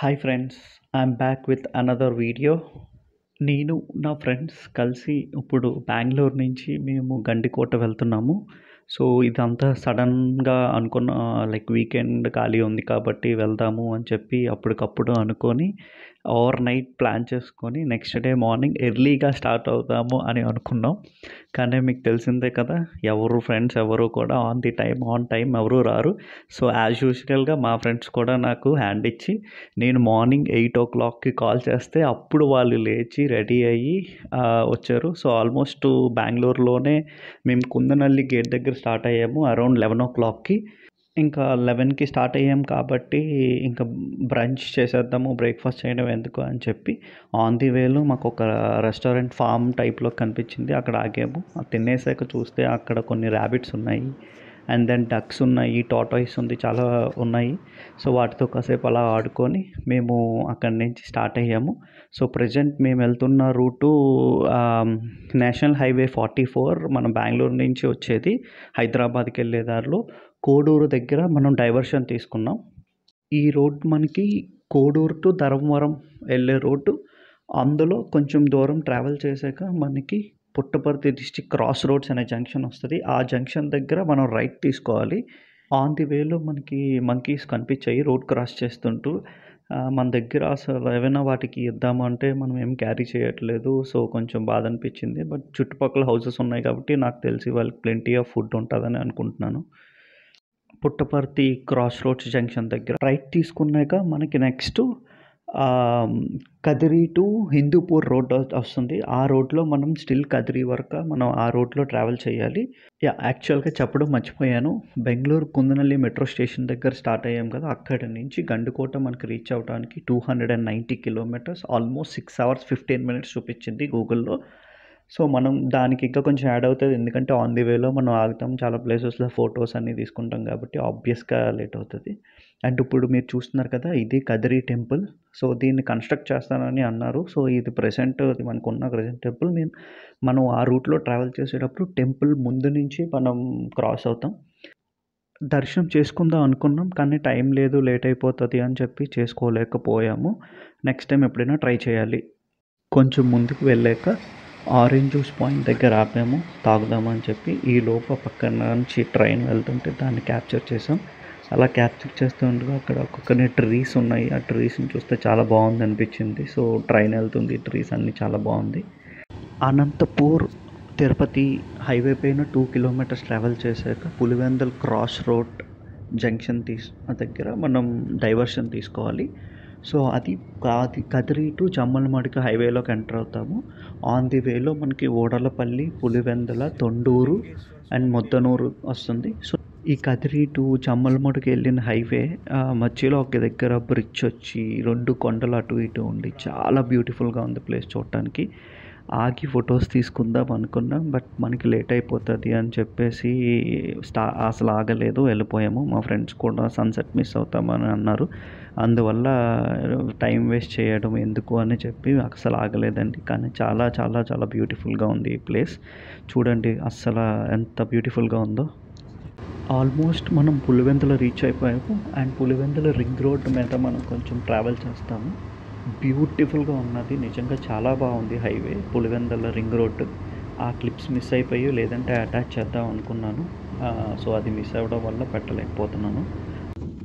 Hi friends, I'm back with another video. నేను నా friends కలిసి ఇప్పుడు బెంగళూరు నుంచి మేము గండికోట వెళ్తున్నాము. సో ఇదంతా సడన్గా అనుకున్న, లైక్ వీకెండ్ ఖాళీ ఉంది కాబట్టి వెళ్దాము అని చెప్పి అప్పటికప్పుడు అనుకొని ఓవర్ నైట్ ప్లాన్ చేసుకొని నెక్స్ట్ డే మార్నింగ్ ఎర్లీగా స్టార్ట్ అవుదాము అని అనుకున్నాం. కానీ మీకు తెలిసిందే కదా, ఫ్రెండ్స్ ఎవరు కూడా ఆన్ టైం ఎవరు రారు. సో యాజ్ యూజువల్గా మా ఫ్రెండ్స్ కూడా నాకు హ్యాండ్ ఇచ్చి నేను మార్నింగ్ 8 o'clockకి కాల్ చేస్తే అప్పుడు వాళ్ళు లేచి రెడీ అయ్యి వచ్చారు. సో ఆల్మోస్ట్ బెంగళూరులోనే మేము కుందనల్లి గేట్ దగ్గర స్టార్ట్ అయ్యాము అరౌండ్ 11 o'clockకి. ఇంకా 11కి స్టార్ట్ అయ్యాం కాబట్టి ఇంకా బ్రంచ్ చేసేద్దాము, బ్రేక్ఫాస్ట్ చేయడం ఎందుకు అని చెప్పి ఆన్ ది వేలో మాకు ఒక రెస్టారెంట్ ఫామ్ టైప్లో కనిపించింది. అక్కడ ఆగాము. అది తినేసాక చూస్తే అక్కడ కొన్ని ర్యాబిట్స్ ఉన్నాయి, అండ్ దెన్ డక్స్ ఉన్నాయి, టార్టాయిస్ ఉంది, చాలా ఉన్నాయి. సో వాటితో కాసేపు అలా ఆడుకొని మేము అక్కడి నుంచి స్టార్ట్ అయ్యాము. సో ప్రజెంట్ మేము వెళ్తున్న రూటు నేషనల్ హైవే 44, మనం బెంగళూరు నుంచి వచ్చేది హైదరాబాద్కి వెళ్ళే దారిలో కోడూరు దగ్గర మనం డైవర్షన్ తీసుకున్నాం. ఈ రోడ్ మనకి కోడూరు టు ధర్మవరం వెళ్ళే రోడ్డు. అందులో కొంచెం దూరం ట్రావెల్ చేశాక మనకి పుట్టపర్తి డిస్టిక్ క్రాస్ రోడ్స్ అనే జంక్షన్ వస్తుంది. ఆ జంక్షన్ దగ్గర మనం రైట్ తీసుకోవాలి. ఆన్ ది వేలో మనకి మంకీస్ కనిపించాయి రోడ్ క్రాస్ చేస్తుంటూ. మన దగ్గర అసలు ఏమైనా వాటికి ఇద్దామంటే మనం ఏం క్యారీ చేయట్లేదు. సో కొంచెం బాధ అనిపించింది. బట్ చుట్టుపక్కల హౌసెస్ ఉన్నాయి కాబట్టి నాకు తెలిసి వాళ్ళకి ప్లెంటీ ఆఫ్ ఫుడ్ ఉంటుందని అనుకుంటున్నాను. పుట్టపర్తి క్రాస్ రోడ్స్ జంక్షన్ దగ్గర రైట్ తీసుకున్నాక మనకి next Kadiri to Hindupur road వస్తుంది. ఆ రోడ్లో మనం స్టిల్ కదిరి వరకు మనం ఆ రోడ్లో ట్రావెల్ చేయాలి. యాక్చువల్గా చెప్పడం మర్చిపోయాను, బెంగళూరు కుందనల్లి మెట్రో స్టేషన్ దగ్గర స్టార్ట్ అయ్యాం కదా, అక్కడి నుంచి గండికోట మనకి రీచ్ అవ్వడానికి 290 కిలోమీటర్స్, ఆల్మోస్ట్ 6 hours 15 minutes చూపించింది గూగుల్లో. సో మనం దానికి ఇంకా కొంచెం యాడ్ అవుతుంది, ఎందుకంటే ఆన్ ది వేలో మనం ఆగుతాం, చాలా ప్లేసెస్లో ఫొటోస్ అన్నీ తీసుకుంటాం కాబట్టి ఆబ్వియస్గా లేట్ అవుతుంది. అండ్ ఇప్పుడు మీరు చూస్తున్నారు కదా, ఇది కదిరి టెంపుల్. సో దీన్ని కన్స్ట్రక్ట్ చేస్తానని అన్నారు. సో ఇది ప్రెసెంట్ మనకు ఉన్న ప్రెసెంట్ టెంపుల్. మనం ఆ రూట్లో ట్రావెల్ చేసేటప్పుడు టెంపుల్ ముందు నుంచి మనం క్రాస్ అవుతాం. దర్శనం చేసుకుందాం అనుకున్నాం కానీ టైం లేదు, లేట్ అయిపోతుంది అని చెప్పి చేసుకోలేకపోయాము. నెక్స్ట్ టైం ఎప్పుడైనా ట్రై చేయాలి. కొంచెం ముందుకు వెళ్ళాక ఆరెంజ్ జ్యూస్ పాయింట్ దగ్గర ఆపాము తాగుదామని చెప్పి. ఈ లోపల పక్కన నుంచి ట్రైన్ వెళ్తుంటే దాన్ని క్యాప్చర్ చేసాం. అలా క్యాప్చర్ చేస్తుండగా అక్కడ ఒక్కొక్కనే ట్రీస్ ఉన్నాయి. ఆ ట్రీస్ని చూస్తే చాలా బాగుంది అనిపించింది. సో ట్రైన్ వెళ్తుంది, ట్రీస్ అన్నీ చాలా బాగుంది. అనంతపూర్ తిరుపతి హైవే పైన 2 kilometers ట్రావెల్ చేశాక పులివెందుల్ క్రాస్ రోడ్ జంక్షన్ దగ్గర మనం డైవర్షన్ తీసుకోవాలి. సో అది కదిరి టు జమ్మలమడుగు హైవేలోకి ఎంటర్ అవుతాము. ఆన్ ది వేలో మనకి ఓడలపల్లి, పులివెందుల, తొండూరు అండ్ ముద్దనూరు వస్తుంది. సో ఈ కదిరి టు జమ్మలమడుగు వెళ్ళిన హైవే మధ్యలో ఒక దగ్గర బ్రిడ్జ్ వచ్చి 2 కొండలు అటు ఇటు ఉండి చాలా బ్యూటిఫుల్గా ఉంది ప్లేస్ చూడటానికి. ఆగి ఫొటోస్ తీసుకుందాం అనుకున్నాం, బట్ మనకి లేట్ అయిపోతుంది అని చెప్పేసి అసలు ఆగలేదు, వెళ్ళిపోయాము. మా ఫ్రెండ్స్ కూడా సన్సెట్ మిస్ అవుతామని అన్నారు. అందువల్ల టైం వేస్ట్ చేయడం ఎందుకు అని చెప్పి అసలు ఆగలేదండి. కానీ చాలా చాలా చాలా బ్యూటిఫుల్గా ఉంది ఈ ప్లేస్. చూడండి అస్సలు ఎంత బ్యూటిఫుల్గా ఉందో. ఆల్మోస్ట్ మనం పులివెందుల రీచ్ అయిపోయాము. అండ్ పులివెందుల రింగ్ రోడ్ మీద మనం కొంచెం ట్రావెల్ చేస్తాము. బ్యూటిఫుల్గా ఉన్నది, నిజంగా చాలా బాగుంది హైవే పులివెందుల రింగ్ రోడ్. ఆ క్లిప్స్ మిస్ అయిపోయి, లేదంటే అటాచ్ చేద్దాం అనుకున్నాను. సో అది మిస్ అవ్వడం వల్ల పెట్టలేకపోతున్నాను.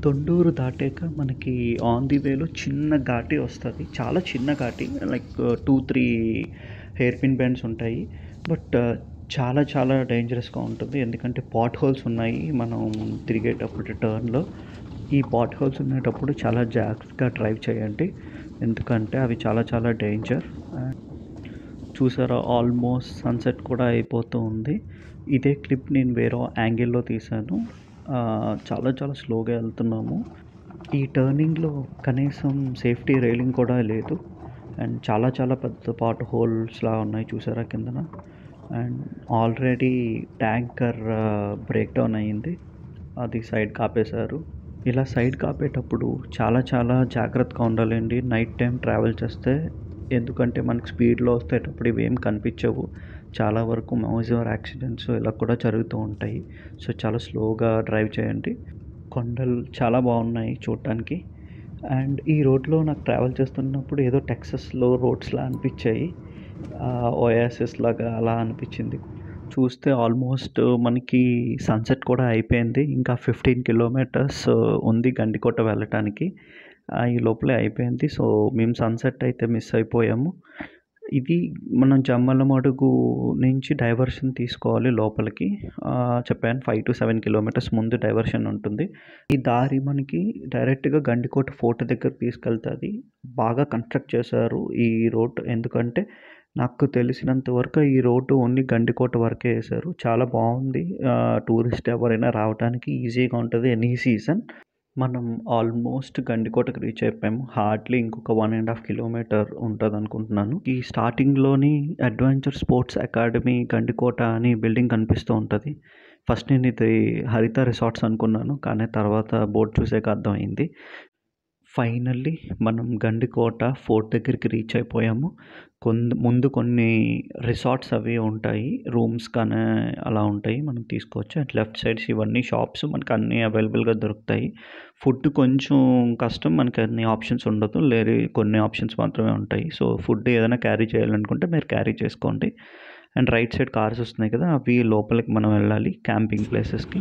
తొండూరు దాటాక మనకి ఆన్ ది వేలో చిన్న ఘాటి వస్తుంది, చాలా చిన్న Ghaati, like 2-3 hair pin bends ఉంటాయి. బట్ చాలా చాలా డేంజరస్గా ఉంటుంది, ఎందుకంటే పాట్ హోల్స్ ఉన్నాయి మనం తిరిగేటప్పుడు టర్న్లో. ఈ పాట్ హోల్స్ ఉండేటప్పుడు చాలా జాగ్రత్తగా డ్రైవ్ చేయండి, ఎందుకంటే అవి చాలా చాలా డేంజర్. చూసారా, ఆల్మోస్ట్ సన్సెట్ కూడా అయిపోతూ ఉంది. ఇదే క్లిప్ నేను వేరే యాంగిల్లో తీశాను. చాలా చాలా స్లోగా వెళ్తున్నాము. ఈ టర్నింగ్లో కనీసం సేఫ్టీ రైలింగ్ కూడా లేదు. అండ్ చాలా చాలా పెద్ద పాట్ హోల్స్లా ఉన్నాయి చూసారా కిందన. And already tanker break down అయ్యింది, అది సైడ్ కాపేశారు. ఇలా సైడ్ కాపేటప్పుడు చాలా చాలా జాగ్రత్తగా ఉండాలండి నైట్ టైం ట్రావెల్ చేస్తే, ఎందుకంటే మనకి స్పీడ్లో వస్తేటప్పుడు ఇవేం కనిపించవు. చాలా వరకు మ్యాక్సిమం యాక్సిడెంట్స్ ఇలా కూడా జరుగుతూ ఉంటాయి. సో చాలా స్లోగా డ్రైవ్ చేయండి. కొండలు చాలా బాగున్నాయి చూడటానికి. అండ్ ఈ రోడ్లో నాకు ట్రావెల్ చేస్తున్నప్పుడు ఏదో టెక్సస్లో రోడ్స్లా అనిపించాయి. ఒయాసిస్ లాగా అలా అనిపించింది. చూస్తే ఆల్మోస్ట్ మనకి సన్సెట్ కూడా అయిపోయింది. ఇంకా 15 కిలోమీటర్స్ ఉంది గండికోట వెళ్ళటానికి. ఈ లోపలే అయిపోయింది. సో మేము సన్సెట్ అయితే మిస్ అయిపోయాము. ఇది మనం జమ్మలమడుగు నుంచి డైవర్షన్ తీసుకోవాలి లోపలికి. చెప్పాను 5-7 కిలోమీటర్స్ ముందు డైవర్షన్ ఉంటుంది. ఈ దారి మనకి డైరెక్ట్గా గండికోట ఫోర్ట్ దగ్గరకు తీసుకెళ్తుంది. బాగా కన్స్ట్రక్ట్ చేశారు ఈ రోడ్. ఎందుకంటే నాకు తెలిసినంత వరకు ఈ రోడ్డు ఓన్లీ గండికోట వరకే వేశారు. చాలా బాగుంది. టూరిస్ట్ ఎవరైనా రావడానికి ఈజీగా ఉంటుంది ఎనీ సీజన్. మనం ఆల్మోస్ట్ గండికోటకి రీచ్ అయిపోయాము. హార్డ్లీ ఇంకొక 1.5 కిలోమీటర్ ఉంటుంది అనుకుంటున్నాను. ఈ స్టార్టింగ్లోని అడ్వెంచర్ స్పోర్ట్స్ అకాడమీ గండికోట అని బిల్డింగ్ కనిపిస్తూ ఉంటుంది. ఫస్ట్ నేను ఇది హరిత రిసార్ట్స్ అనుకున్నాను, కానీ తర్వాత బోర్డు చూసాక అర్థమైంది. ఫైనల్లీ మనం గండికోట ఫోర్ట్ దగ్గరికి రీచ్ అయిపోయాము. ముందు కొన్ని రిసార్ట్స్ అవి ఉంటాయి, రూమ్స్ కానీ అలా ఉంటాయి, మనం తీసుకోవచ్చు. అట్ లెఫ్ట్ సైడ్స్ ఇవన్నీ షాప్స్, మనకు అన్నీ అవైలబుల్గా దొరుకుతాయి. ఫుడ్ కొంచెం కష్టం, మనకి అన్ని ఆప్షన్స్ ఉండదు, లేదు కొన్ని ఆప్షన్స్ మాత్రమే ఉంటాయి. సో ఫుడ్ ఏదైనా క్యారీ చేయాలనుకుంటే మీరు క్యారీ చేసుకోండి. అండ్ రైట్ సైడ్ కార్స్ వస్తున్నాయి కదా, అవి లోపలికి మనం వెళ్ళాలి క్యాంపింగ్ ప్లేసెస్కి.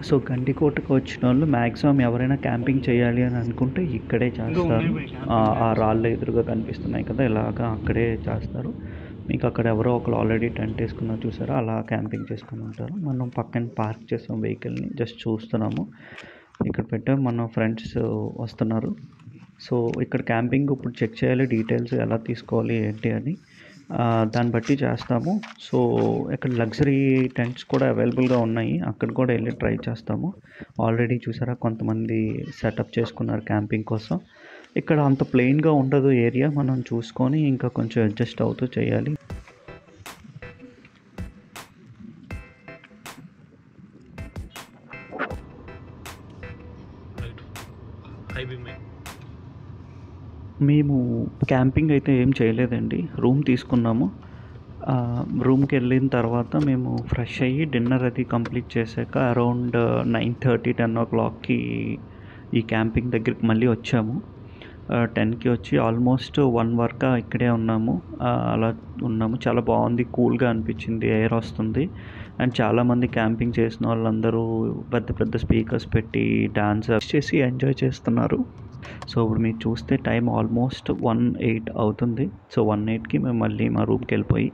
సో గండికోటకు వచ్చిన వాళ్ళు మ్యాక్సిమం ఎవరైనా క్యాంపింగ్ చేయాలి అని అనుకుంటే ఇక్కడే చేస్తారు. ఆ రాళ్ళ ఎదురుగా కనిపిస్తున్నాయి కదా, ఇలాగా అక్కడే చేస్తారు. మీకు అక్కడ ఎవరో ఒకరు ఆల్రెడీ టెంట్ వేసుకున్నారు చూసారా, అలా క్యాంపింగ్ చేసుకుని ఉంటారు. మనం పక్కన పార్క్ చేసాం వెహికల్ని, జస్ట్ చూస్తున్నాము. ఇక్కడ పెట్టాం, మన ఫ్రెండ్స్ వస్తున్నారు. సో ఇక్కడ క్యాంపింగ్ ఇప్పుడు చెక్ చేయాలి, డీటెయిల్స్ ఎలా తీసుకోవాలి ఏంటి అని, దాన్ని బట్టి చేస్తాము. సో ఇక్కడ లగ్జరీ టెంట్స్ కూడా అవైలబుల్గా ఉన్నాయి, అక్కడ కూడా వెళ్ళి ట్రై చేస్తాము. ఆల్రెడీ చూసారా కొంతమంది సెటప్ చేసుకున్నారు క్యాంపింగ్ కోసం. ఇక్కడ అంత ప్లెయిన్గా ఉండదు ఏరియా, మనం చూసుకొని ఇంకా కొంచెం అడ్జస్ట్ అవుతూ చేయాలి. మేము క్యాంపింగ్ అయితే ఏం చేయలేదండి, రూమ్ తీసుకున్నాము. రూమ్కి వెళ్ళిన తర్వాత మేము ఫ్రెష్ అయ్యి డిన్నర్ అది కంప్లీట్ చేశాక అరౌండ్ 9:30-10 ఓ క్లాక్కి ఈ క్యాంపింగ్ దగ్గరికి మళ్ళీ వచ్చాము. 10కి వచ్చి ఆల్మోస్ట్ 1 వరకు ఇక్కడే ఉన్నాము. అలా ఉన్నాము, చాలా బాగుంది, కూల్గా అనిపించింది, ఎయిర్ వస్తుంది. అండ్ చాలామంది క్యాంపింగ్ చేసిన వాళ్ళందరూ పెద్ద పెద్ద స్పీకర్స్ పెట్టి డాన్స్ చేసి ఎంజాయ్ చేస్తున్నారు. సో ఇప్పుడు మీరు చూస్తే టైం ఆల్మోస్ట్ 1:08 అవుతుంది. సో 1:08కి మేము మళ్ళీ మా రూమ్కి వెళ్ళిపోయి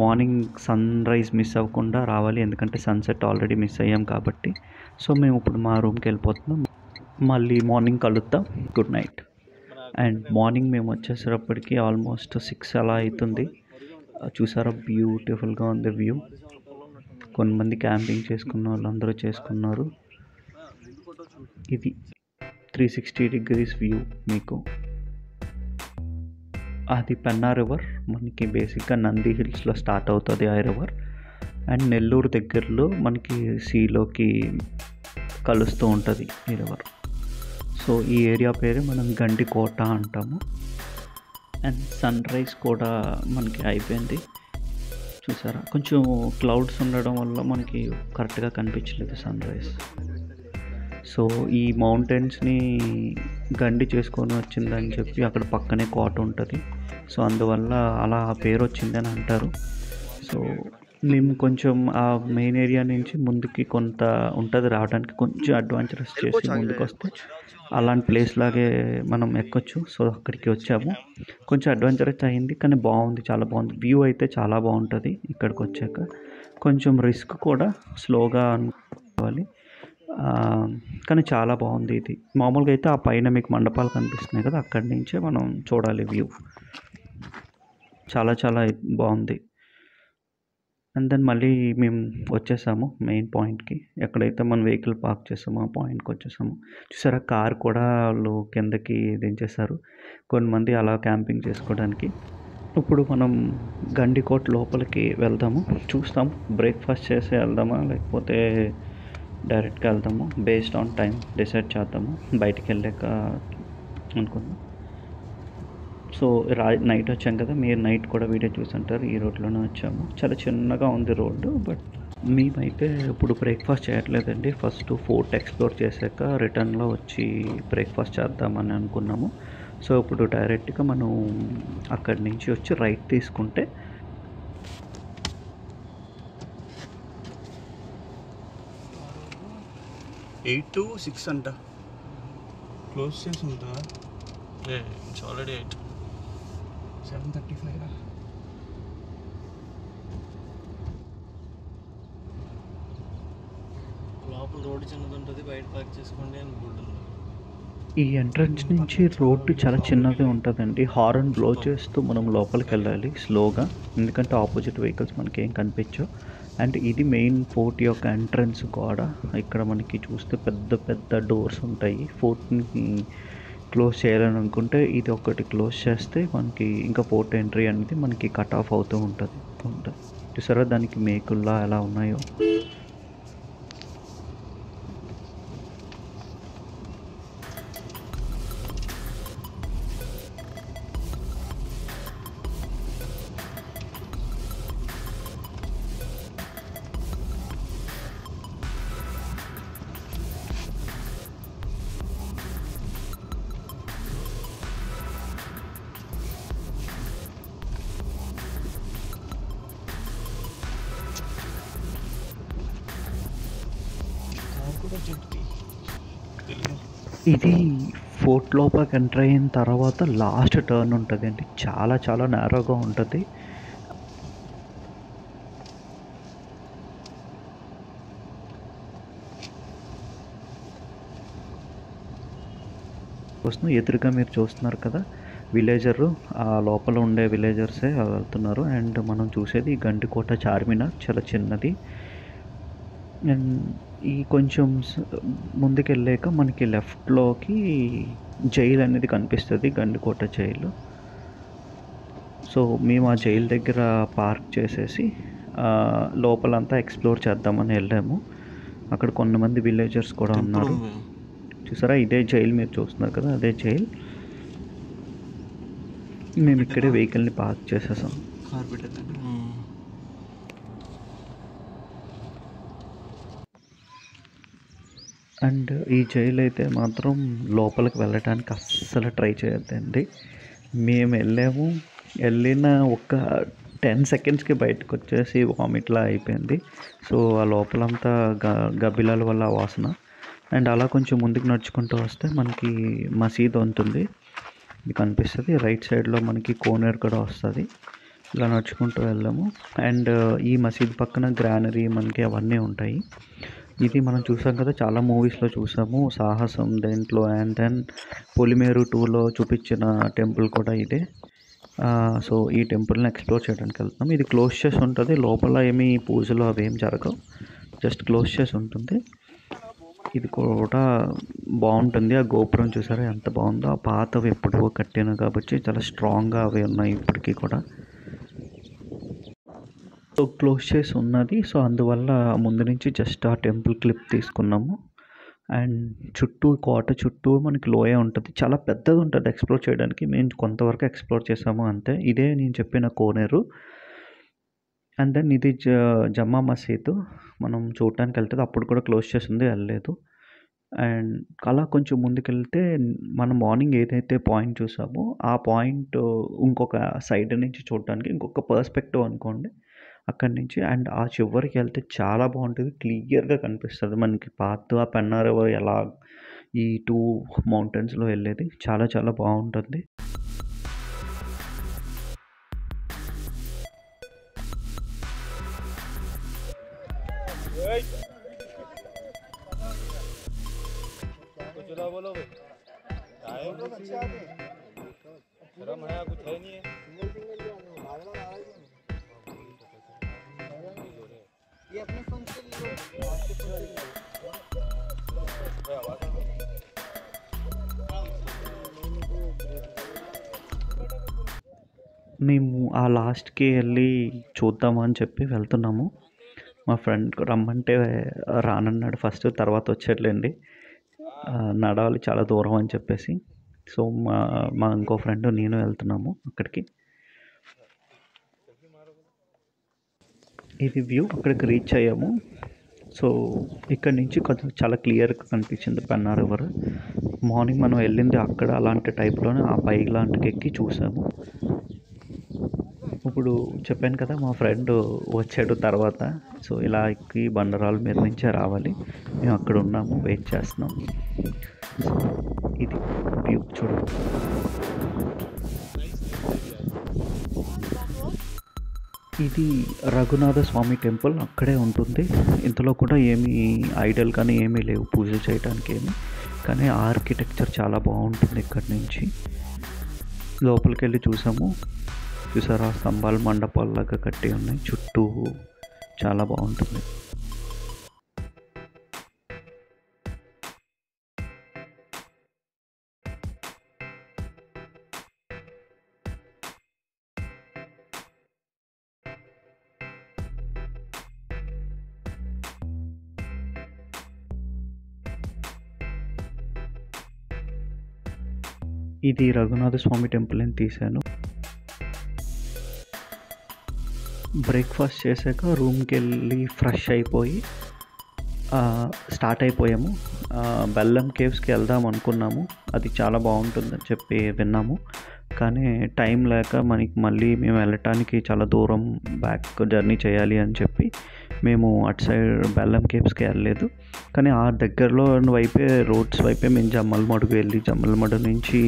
మార్నింగ్ సన్ రైజ్ మిస్ అవ్వకుండా రావాలి, ఎందుకంటే సన్సెట్ ఆల్రెడీ మిస్ అయ్యాం కాబట్టి. సో మేము ఇప్పుడు మా రూమ్కి వెళ్ళిపోతున్నాం, మళ్ళీ మార్నింగ్ కలుద్దాం. Good night. అండ్ మార్నింగ్ మేము వచ్చేసేటప్పటికి ఆల్మోస్ట్ 6 అలా అవుతుంది. చూసారా బ్యూటిఫుల్గా ఉంది వ్యూ. కొంతమంది క్యాంపింగ్ చేసుకున్న వాళ్ళందరూ చేసుకున్నారు. ఇది 360 degrees వ్యూ మీకు. అది పెన్నా రివర్, మనకి బేసిక్గా నంది హిల్స్లో స్టార్ట్ అవుతుంది ఆ రివర్. అండ్ నెల్లూరు దగ్గరలో మనకి సీలోకి కలుస్తూ ఉంటుంది ఈ రివర్. సో ఈ ఏరియా పేరు మనం గండికోట అంటాము. అండ్ సన్ రైజ్ కూడా మనకి అయిపోయింది. చూసారా కొంచెం క్లౌడ్స్ ఉండడం వల్ల మనకి కరెక్ట్గా కనిపించలేదు సన్ రైజ్. సో ఈ మౌంటైన్స్ని గండి చేసుకొని వచ్చిందని చెప్పి అక్కడ పక్కనే కోట ఉంటుంది, సో అందువల్ల అలా పేరు వచ్చిందని అంటారు. సో మేము కొంచెం ఆ మెయిన్ ఏరియా నుంచి ముందుకి కొంత ఉంటుంది రావడానికి, కొంచెం అడ్వెంచరస్ చేసి ముందుకు వస్తే అలాంటి ప్లేస్ లాగే మనం ఎక్కొచ్చు. సో అక్కడికి వచ్చాము, కొంచెం అడ్వెంచరస్ అయింది కానీ బాగుంది, చాలా బాగుంది. వ్యూ అయితే చాలా బాగుంటుంది ఇక్కడికి వచ్చాక. కొంచెం రిస్క్ కూడా, స్లోగా అనుకోవాలి, కానీ చాలా బాగుంది ఇది. మామూలుగా అయితే ఆ పైన మీకు మండపాలు కనిపిస్తున్నాయి కదా, అక్కడి నుంచే మనం చూడాలి వ్యూ. చాలా చాలా బాగుంది. అండ్ దెన్ మళ్ళీ మేము వచ్చేసాము మెయిన్ పాయింట్కి, ఎక్కడైతే మనం వెహికల్ పార్క్ చేసామో ఆ పాయింట్కి వచ్చేసాము. చూసారా కార్ కూడా వాళ్ళు కిందకి దించేశారు కొంతమంది అలా క్యాంపింగ్ చేసుకోవడానికి. ఇప్పుడు మనం గండికోట లోపలికి వెళ్దాము, చూస్తాం బ్రేక్ఫాస్ట్ చేసి వెళ్దామా లేకపోతే డైరెక్ట్గా వెళ్దాము, బేస్డ్ ఆన్ టైం డిసైడ్ చేద్దాము బయటికి వెళ్ళాక అనుకుందాం. సో నైట్ వచ్చాం కదా, మీరు నైట్ కూడా వీడియో చూసుంటారు. ఈ రోడ్లోనే వచ్చాము, చాలా చిన్నగా ఉంది రోడ్డు, బట్ మేమైతే ఇప్పుడు బ్రేక్‌ఫాస్ట్ చేయట్లేదండి. ఫస్ట్ ఫోర్ట్ ఎక్స్‌ప్లోర్ చేశాక రిటర్న్‌లో వచ్చి బ్రేక్‌ఫాస్ట్ చేద్దామని అనుకున్నాము. సో, ఇప్పుడు డైరెక్ట్‌గా మనం అక్కడి నుంచి వచ్చి రైట్ తీసుకుంటే 8 to 6 అంట. క్లోజ్ చేసి ఉంటుందా? It's already 8. 7:35 రా. లోపల రోడ్డు చిన్నది ఉంటుంది, బయట పార్క్ చేసుకోండి అని బోర్డు ఉంది. ఈ ఎంట్రన్స్ నుంచి రోడ్డు చాలా చిన్నదే ఉంటదండి. హారన్ బ్లో చేస్తూ మనం లోపలికెళ్ళాలి స్లోగా. ఎందుకంటే ఆపోజిట్ వెహికల్స్ మనకేం కనిపించవు. అండ్ ఇది మెయిన్ ఫోర్ట్ యొక్క ఎంట్రన్స్ గోడ. ఇక్కడ మనకి చూస్తే పెద్ద పెద్ద డోర్స్ ఉంటాయి. ఫోర్ట్‌ని క్లోజ్ చేయాలని అనుకుంటే ఇది ఒకటి క్లోజ్ చేస్తే మనకి ఇంకా ఫోర్ట్ ఎంట్రీ అనేది మనకి కట్ ఆఫ్ అవుతూ ఉంటది. చూసారా దానికి మేకుల్లా ఎలా ఉన్నాయో. కూడా చెప్తి తెలుగు. ఇది ఫోర్ట్ లోపలికి ఎంటర్ అయిన తర్వాత లాస్ట్ టర్న్ ఉంటదండి. చాలా చాలా నేరోగా ఉంటది. ఎదురుగా మీరు చూస్తున్నారు కదా విలేజరు, ఆ లోపల ఉండే విలేజర్సే వెళ్తున్నారు. అండ్ మనం చూసేది గండికోట చార్మినార్ చాలా చిన్నది. అండ్ ఈ కొంచెం ముందుకెళ్ళాక మనకి లెఫ్ట్‌లోకి జైల్ అనేది కనిపిస్తది. గండికోట జైలు. సో, మేము ఆ జైలు దగ్గర పార్క్ చేసేసి లోపలంతా ఎక్స్‌ప్లోర్ చేద్దామని వెళ్ళాము. అక్కడ కొంతమంది విలేజర్స్ కూడా టెంపుల్ ఉన్నారు. ఉంది. చూసారా ఇదే జైలు మీరు చూస్తున్నారు కదా అదే జైల్. మేము ఇక్కడే వెహికల్‌ని పార్క్ చేసేసాం. కార్ పెట్టేదండి. అండ్ ఈ జైలు అయితే మాత్రం లోపలికి వెళ్ళటానికి అస్సలు ట్రై చేయొద్దండి. మేము వెళ్ళిన ఒక 10 సెకండ్స్‌కి బయటకొచ్చేసి వామిట్‌లా అయిపోయింది. సో, ఆ లోపలంతా గబ్బిలాల వల్ల ఆ వాసన. అండ్ అలా కొంచెం ముందుకు నడుచుకుంటూ వస్తే మనకి మసీద్ ఉంటుంది. మీకు కనిపిస్తది. రైట్ సైడ్‌లో మనకి కోనేరు కూడా వస్తది. ఇలా నడుచుకుంటూ వెళ్ళాము. అండ్ ఈ మసీద్ పక్కన గ్రానరీ మనకి అవన్నీ ఉంటాయి. ఇది మనం చూసాం కదా చాలా మూవీస్‌లో చూసాము. 'సాహసం' దేంట్లో అండ్ దెన్ 'పొలిమేరు 2లో చూపించిన టెంపుల్ కూడా ఇదే. సో, ఈ టెంపుల్‌ని ఎక్స్‌ప్లోర్ చేయడానికి వెళ్తున్నాం. ఇది క్లోజ్ చేసి ఉంటది. లోపల ఏమి పూజలు అవేం జరగవు. జస్ట్ క్లోజ్ చేసి ఉంటుంది. ఇది కూడా బావుంటుంది. ఆ గోపురం చూసారా ఎంత బావుందో. ఆ పాతవి ఎప్పుడో కట్టినవి కాబట్టి చాలా స్ట్రాంగ్‌గా అవి ఉన్నాయి ఇప్పటికి కూడా. సో, క్లోజ్ చేసి ఉన్నది. సో, అందువల్ల ముందు నుంచి జస్ట్ ఆ టెంపుల్ క్లిప్ తీసుకున్నాము. అండ్ కోట చుట్టూ మనకి లోయ ఉంటది. చాలా పెద్దదుంటది ఎక్స్‌ప్లోర్ చేయడానికి. మేము కొంతవరకు ఎక్స్‌ప్లోర్ చేసాము అంతే. ఇదే నేను చెప్పిన కోనేరు. అండ్ దెన్ ఇది జమ్మా మసీదు. మనం చూడటానికెళ్తది. అప్పుడు కూడా క్లోజ్ చేసుంది ఎళ్ళలేదు. అండ్ అలా కొంచెం ముందుకెళ్తే మనం మార్నింగ్ ఏదైతే పాయింట్ చూసామో, ఆ పాయింట్ ఇంకొక సైడ్ నుంచి చూడటానికి ఇంకొక పర్స్పెక్టివ్ అనుకోండి. అక్కడి నుంచి అండ్ ఆ చివరికెళ్తే చాలా బావుంటది. క్లియర్‌గా కనిపిస్తది మనకి పాత్ ఆ పెన్నా రివర్ ఎలా ఈ 2 మౌంటైన్స్‌లో ఎళ్ళేది. చాలా చాలా బావుంటుంది. మేము ఆ లాస్ట్‌కి ఎళ్ళి చూద్దామని చెప్పి వెళ్తున్నాము. మా ఫ్రెండ్ రమ్మంటే రానన్నాడు ఫస్ట్. తర్వాత వచ్చాడులెండి. నడవాలి చాలా దూరం అని చెప్పేసి. సో, మా మా ఇంకో ఫ్రెండ్ నేను వెళ్తున్నాము అక్కడికి. ఇది వ్యూ. అక్కడికి రీచ్ అయ్యాము. సో ఇక్కడ నుంచి కొంచెం చాలా క్లియర్గా కనిపించింది పెన్నా రివర్. మార్నింగ్ మనం వెళ్ళింది అక్కడ అలాంటి టైప్లోనే ఆ పై లాంటికి ఎక్కి చూసాము. ఇప్పుడు చెప్పాను కదా మా ఫ్రెండ్ వచ్చాడు తర్వాత. సో ఇలా ఎక్కి బండరాల మీద నుంచే రావాలి. మేము అక్కడ ఉన్నాము, వెయిట్ చేస్తున్నాం. సో ఇది వ్యూ చూడు. ఇది రఘునాథ స్వామి టెంపుల్ అక్కడే ఉంటుంది. ఇంతలో కూడా ఏమీ ఐడల్ కానీ ఏమీ లేవు పూజ చేయడానికి ఏమి. కానీ ఆర్కిటెక్చర్ చాలా బాగుంటుంది. ఇక్కడి నుంచి లోపలికి వెళ్ళి చూసాము. చూసారా, స్తంభాలు మండపాల్లాగా కట్టి ఉన్నాయి చుట్టూ. చాలా బాగుంటుంది. ఇది రఘునాథ స్వామి టెంపుల్ అని తీశాను. బ్రేక్ఫాస్ట్ చేశాక రూమ్కి వెళ్ళి ఫ్రెష్ అయిపోయి స్టార్ట్ అయిపోయాము. బెల్లం కేవ్స్కి వెళ్దాం అనుకున్నాము. అది చాలా బాగుంటుందని చెప్పి విన్నాము. కానీ టైం లేక మనకి మళ్ళీ మేము వెళ్ళటానికి చాలా దూరం బ్యాక్ జర్నీ చేయాలి అని చెప్పి మేము అటు సైడ్ బెల్లం కేవ్స్కి వెళ్ళలేదు. కానీ ఆ దగ్గరలో వైపే రోడ్స్ వైపే మేము జమ్మలమడుగు వెళ్ళి జమ్మలమడుగు నుంచి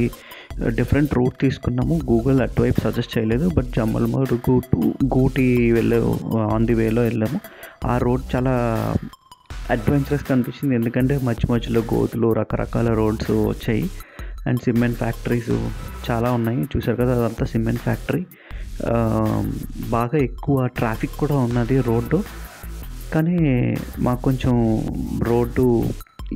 డిఫరెంట్ రూట్ తీసుకున్నాము. గూగుల్ అటువైపు సజెస్ట్ చేయలేదు. But Jammalamadugu to Gooty on the వేలో వెళ్ళాము. ఆ రోడ్ చాలా అడ్వెంచరస్గా అనిపించింది. ఎందుకంటే మధ్యలో గోతులు, రకరకాల రోడ్స్ వచ్చాయి. అండ్ సిమెంట్ ఫ్యాక్టరీస్ చాలా ఉన్నాయి. చూసారు కదా, అదంతా సిమెంట్ ఫ్యాక్టరీ. బాగా ఎక్కువ ట్రాఫిక్ కూడా ఉన్నది రోడ్డు. కానీ మాకు కొంచెం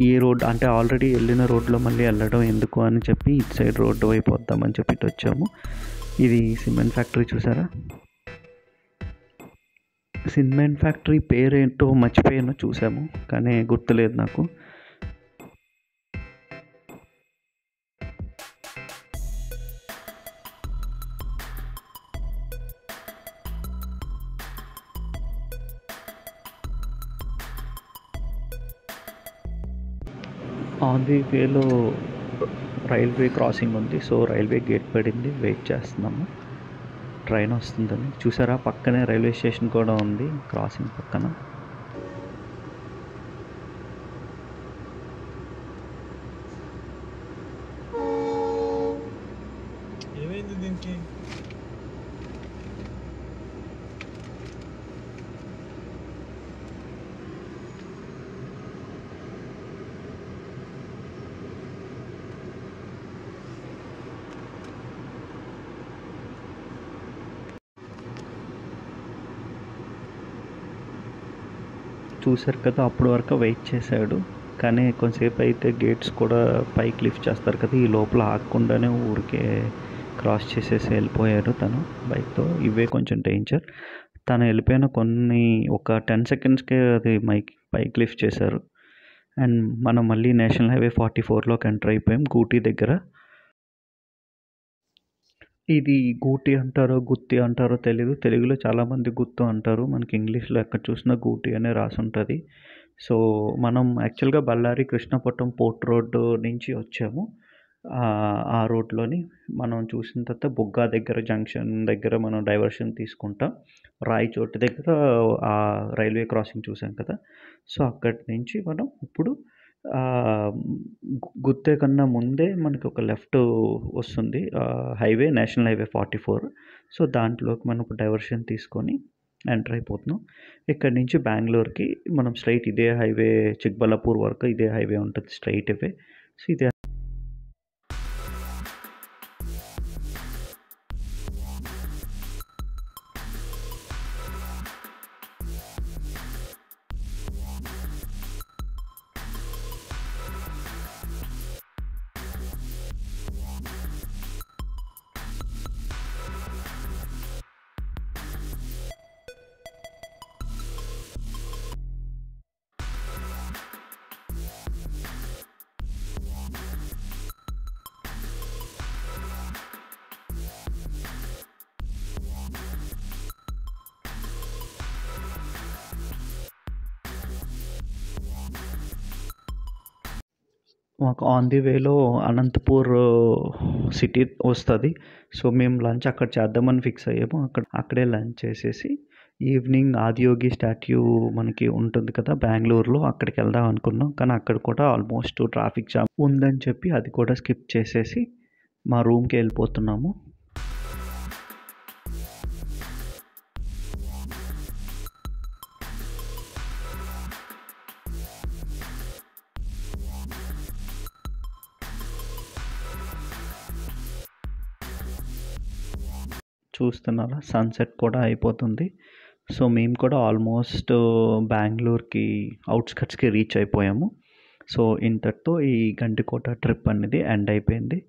ఈ రోడ్డు అంటే ఆల్రెడీ వెళ్ళిన రోడ్లో మళ్ళీ వెళ్ళడం ఎందుకు అని చెప్పి ఇటు సైడ్ రోడ్డు వైపు వద్దామని చెప్పి ఇటు వచ్చాము. ఇది సిమెంట్ ఫ్యాక్టరీ చూసారా. సిమెంట్ ఫ్యాక్టరీ పేరేంటో మర్చిపోయాను, చూసాము కానీ గుర్తులేదు నాకు. ఆన్ ది వేలో రైల్వే క్రాసింగ్ ఉంది. సో రైల్వే గేట్ పడింది, వెయిట్ చేస్తున్నాము ట్రైన్ వస్తుందని. చూసారా, పక్కనే రైల్వే స్టేషన్ కూడా ఉంది క్రాసింగ్ పక్కన. ఏమైంది దీనికి? చూసారు కదా, అప్పటి వరకు వెయిట్ చేశాడు. కానీ కొంతసేపు అయితే గేట్స్ కూడా పైకి లిఫ్ట్ చేస్తారు కదా, ఈ లోపల ఆగకుండానే ఊరికే క్రాస్ చేసేసి వెళ్ళిపోయారు తను బైక్తో. ఇవే కొంచెం డేంజర్. తను వెళ్ళిపోయిన ఒక 10 సెకండ్స్కే అది పైకి లిఫ్ట్ చేశారు. అండ్ మనం మళ్ళీ నేషనల్ హైవే 44లోకి ఎంటర్ అయిపోయాం గూటి దగ్గర. ఇది గూటి అంటారో గుత్తి అంటారో తెలీదు. తెలుగులో చాలామంది గుత్తు అంటారు. మనకి ఇంగ్లీష్లో ఎక్కడ చూసినా గూటి అనే రాసి ఉంటుంది. సో మనం యాక్చువల్గా బళ్ళారి కృష్ణపట్నం పోర్ట్ రోడ్డు నుంచి వచ్చాము. ఆ రోడ్లోని మనం చూసిన తర్వాత బుగ్గా దగ్గర జంక్షన్ దగ్గర మనం డైవర్షన్ తీసుకుంటాం. రాయచోటి దగ్గర ఆ రైల్వే క్రాసింగ్ చూసాం కదా. సో అక్కడి నుంచి మనం ఇప్పుడు గుత్తే కన్నా ముందే మనకి ఒక లెఫ్ట్ వస్తుంది హైవే, నేషనల్ హైవే 44. సో దాంట్లోకి మనం ఒక డైవర్షన్ తీసుకొని ఎంటర్ అయిపోతున్నాం. ఇక్కడ నుంచి బెంగళూరుకి మనం స్ట్రైట్ ఇదే హైవే, చిక్బల్లాపూర్ వరకు ఇదే హైవే ఉంటుంది, స్ట్రైట్ అవే. సో ఇదే మాకు ఆన్ ది వేలో అనంతపూర్ సిటీ వస్తుంది. సో మేము లంచ్ అక్కడ చేద్దామని ఫిక్స్ అయ్యాము. అక్కడే లంచ్ చేసేసి ఈవినింగ్ ఆదియోగి స్టాట్యూ మనకి ఉంటుంది కదా బెంగళూరులో, అక్కడికి వెళ్దాం అనుకున్నాం. కానీ అక్కడ కూడా ఆల్మోస్ట్ ట్రాఫిక్ జామ్ ఉందని చెప్పి అది కూడా స్కిప్ చేసేసి మా రూమ్కి వెళ్ళిపోతున్నాము. చూస్తున్నారా, సన్సెట్ కూడా అయిపోతుంది. సో మేము కూడా ఆల్మోస్ట్ బెంగళూరుకి అవుట్స్కట్స్కి రీచ్ అయిపోయాము. సో ఇంతటితో ఈ గండికోట ట్రిప్ అనేది ఎండ్ అయిపోయింది.